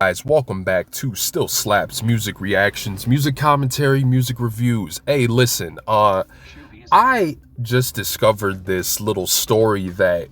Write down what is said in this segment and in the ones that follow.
Guys, welcome back to Still Slaps Music Reactions, Music Commentary, Music Reviews. Hey, listen, I just discovered this little story that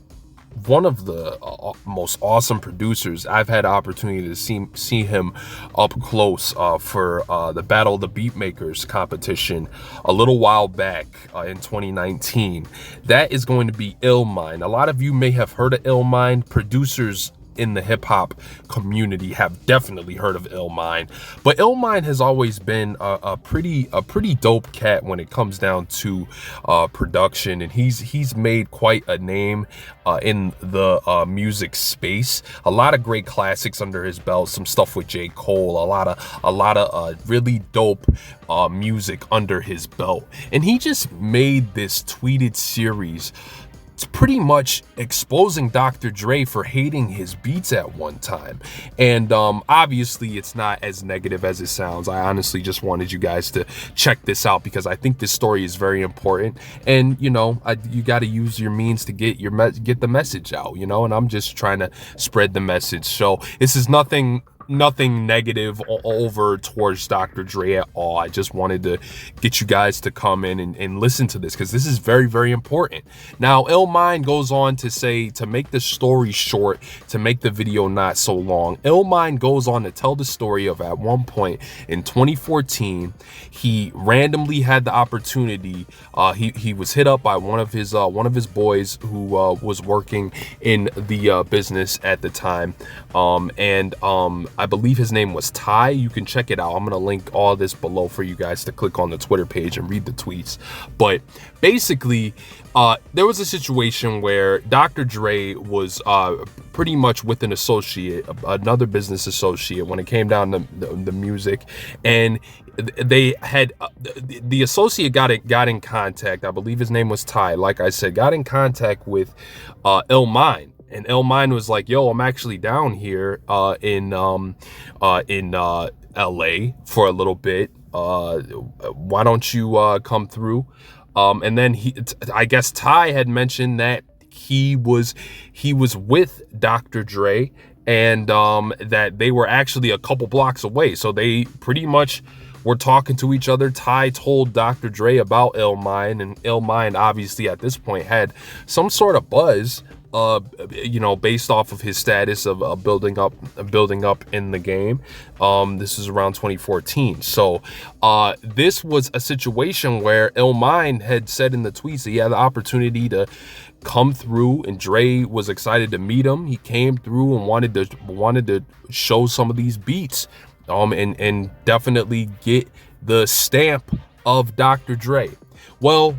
one of the most awesome producers, I've had the opportunity to see him up close for the Battle of the Beatmakers competition a little while back in 2019. That is going to be Illmind. A lot of you may have heard of Illmind. Producers in the hip-hop community have definitely heard of Illmind, but Illmind has always been a pretty dope cat when it comes down to production, and he's made quite a name in the music space. A lot of great classics under his belt, some stuff with J. Cole, a lot of really dope music under his belt, and he just made this tweeted series. It's pretty much exposing Dr. Dre for hating his beats at one time. And obviously it's not as negative as it sounds. I honestly just wanted you guys to check this out because I think this story is very important. And, you know, you got to use your means to get the message out, you know, and I'm just trying to spread the message. So this is nothing negative over towards Dr. Dre at all. I just wanted to get you guys to come in and listen to this because this is very important. Now, Illmind goes on to say, to make the story short, to make the video not so long, Illmind goes on to tell the story of at one point in 2014, he randomly had the opportunity, he was hit up by one of his boys who was working in the business at the time, I believe his name was Ty. You can check it out. I'm going to link all this below for you guys to click on the Twitter page and read the tweets. But basically, there was a situation where Dr. Dre was pretty much with an associate, another business associate, when it came down to the music, and they had the associate got in contact. I believe his name was Ty. Like I said, got in contact with Illmind. And Illmind was like, yo, I'm actually down here in LA for a little bit. Why don't you come through? And then I guess Ty had mentioned that he was with Dr. Dre, and that they were actually a couple blocks away. So they pretty much were talking to each other. Ty told Dr. Dre about Illmind, and Illmind obviously at this point had some sort of buzz, you know, based off of his status of building up in the game. This is around 2014. So this was a situation where Illmind had said in the tweets that he had the opportunity to come through, and Dre was excited to meet him. He came through and wanted to show some of these beats, and definitely get the stamp of Dr. Dre. Well,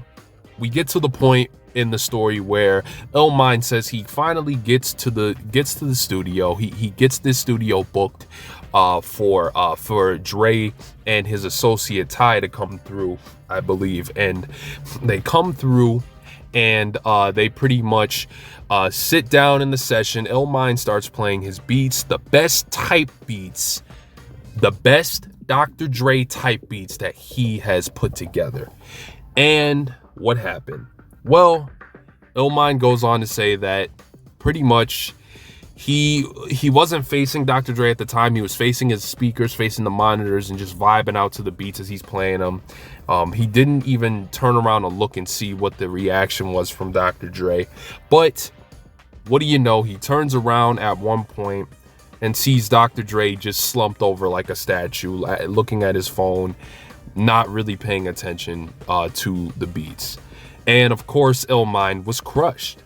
we get to the point in the story where Illmind says he finally gets to the studio. He gets this studio booked for Dre and his associate Ty to come through, I believe, and they come through, and they pretty much sit down in the session. Illmind starts playing his beats, the best Dr. Dre type beats that he has put together. And what happened? Well, Illmind goes on to say that pretty much he wasn't facing Dr. Dre at the time. He was facing his speakers, facing the monitors, and just vibing out to the beats as he's playing them. He didn't even turn around and look and see what the reaction was from Dr. Dre. But what do you know? He turns around at one point and sees Dr. Dre just slumped over like a statue, looking at his phone, not really paying attention to the beats. And of course, Illmind was crushed.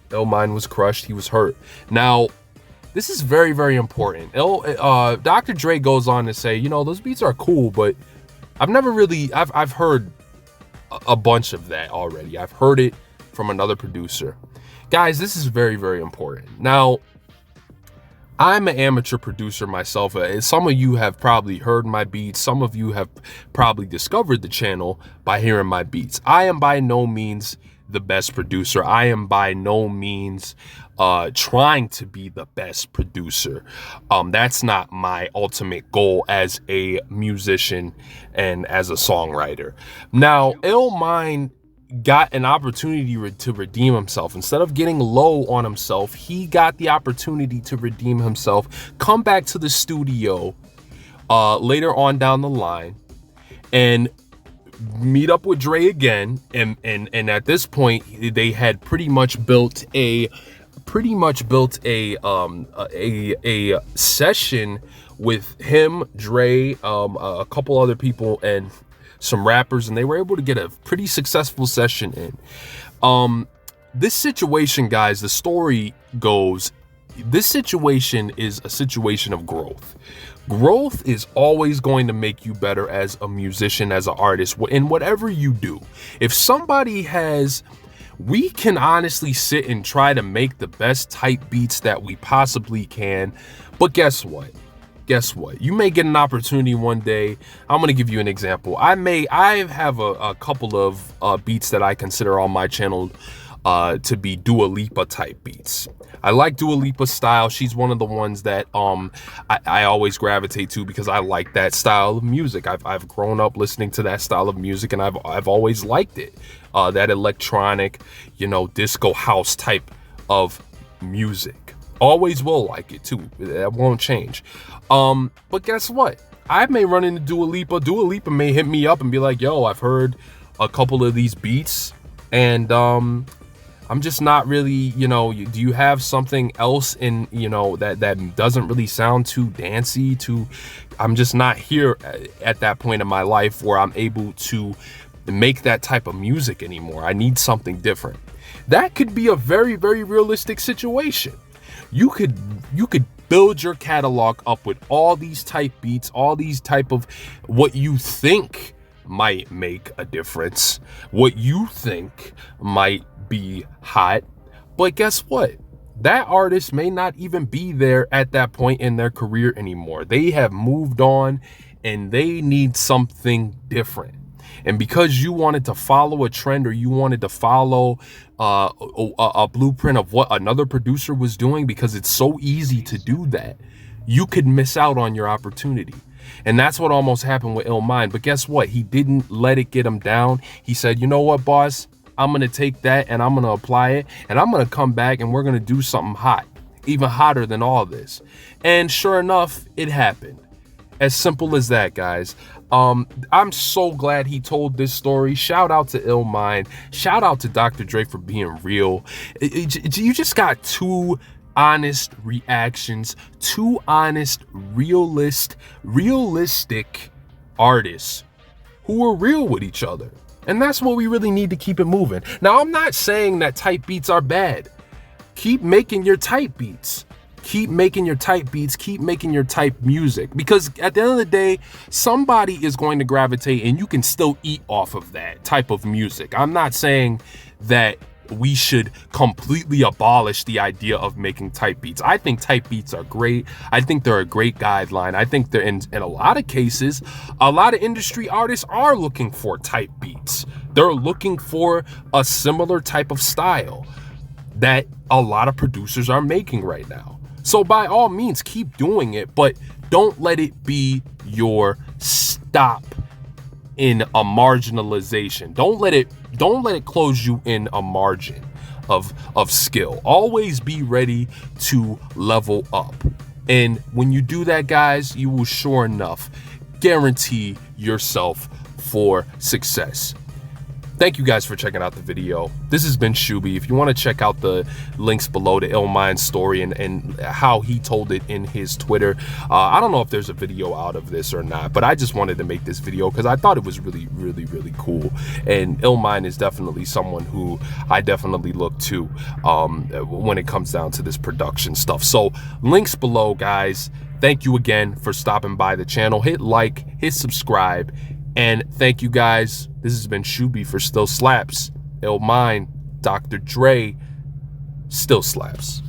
Illmind was crushed. He was hurt. Now, this is very important. Dr. Dre goes on to say, you know, those beats are cool, but I've heard a bunch of that already. I've heard it from another producer. Guys, this is very important. Now, I'm an amateur producer myself. Some of you have probably heard my beats. Some of you have probably discovered the channel by hearing my beats. I am by no means the best producer. I am by no means trying to be the best producer. That's not my ultimate goal as a musician and as a songwriter. Now, Illmind got an opportunity to redeem himself. Instead of getting low on himself, he got the opportunity to redeem himself, come back to the studio later on down the line, and meet up with Dre again. And at this point, they had pretty much built a session with him, Dre, a couple other people, and some rappers, and they were able to get a pretty successful session in. This situation, guys, the story goes, this situation is a situation of growth. Growth is always going to make you better as a musician, as an artist, in whatever you do. If somebody has, we can honestly sit and try to make the best type beats that we possibly can, but guess what? You may get an opportunity one day. I'm going to give you an example. I have a couple of beats that I consider on my channel to be Dua Lipa type beats. I like Dua Lipa's style. She's one of the ones that I always gravitate to because I like that style of music. I've grown up listening to that style of music, and I've always liked it. That electronic, disco house type of music. Always will like it too. That won't change. But guess what? I may run into Dua Lipa. Dua Lipa may hit me up and be like, yo, I've heard a couple of these beats, and I'm just not really, do you have something else in, that doesn't really sound too dancey, I'm just not here at that point in my life where I'm able to make that type of music anymore. I need something different. That could be a very, very realistic situation. You could build your catalog up with all these type beats, all these type of what you think might make a difference, what you think might be hot. But guess what? That artist may not even be there at that point in their career anymore. They have moved on and they need something different. And because you wanted to follow a trend, or you wanted to follow a blueprint of what another producer was doing, because it's so easy to do that, you could miss out on your opportunity. And that's what almost happened with Illmind. But guess what? He didn't let it get him down. He said, you know what, boss? I'm going to take that and I'm going to apply it, and I'm going to come back and we're going to do something hot, even hotter than all this. And sure enough, it happened. As simple as that, guys. I'm so glad he told this story. Shout out to Illmind. Shout out to Dr. Dre for being real. You just got two honest reactions, two honest, realistic artists who are real with each other. And that's what we really need to keep it moving. Now, I'm not saying that type beats are bad. Keep making your type beats. Keep making your type beats, keep making your type music, because at the end of the day, somebody is going to gravitate and you can still eat off of that type of music. I'm not saying that we should completely abolish the idea of making type beats. I think type beats are great. I think they're a great guideline. I think they're in a lot of cases, a lot of industry artists are looking for type beats. They're looking for a similar type of style that a lot of producers are making right now. So by all means, keep doing it, but don't let it be your stop in a marginalization. Don't let it close you in a margin of skill. Always be ready to level up. And when you do that, guys, you will sure enough guarantee yourself for success. Thank you guys for checking out the video. This has been Shuby. If you want to check out the links below to Illmind's story and how he told it in his Twitter, I don't know if there's a video out of this or not, but I just wanted to make this video because I thought it was really, really, really cool. And Illmind is definitely someone who I definitely look to when it comes down to this production stuff. So links below, guys. Thank you again for stopping by the channel. Hit like, hit subscribe. And thank you, guys. This has been Shuby for Still Slaps. Illmind, Dr. Dre, Still Slaps.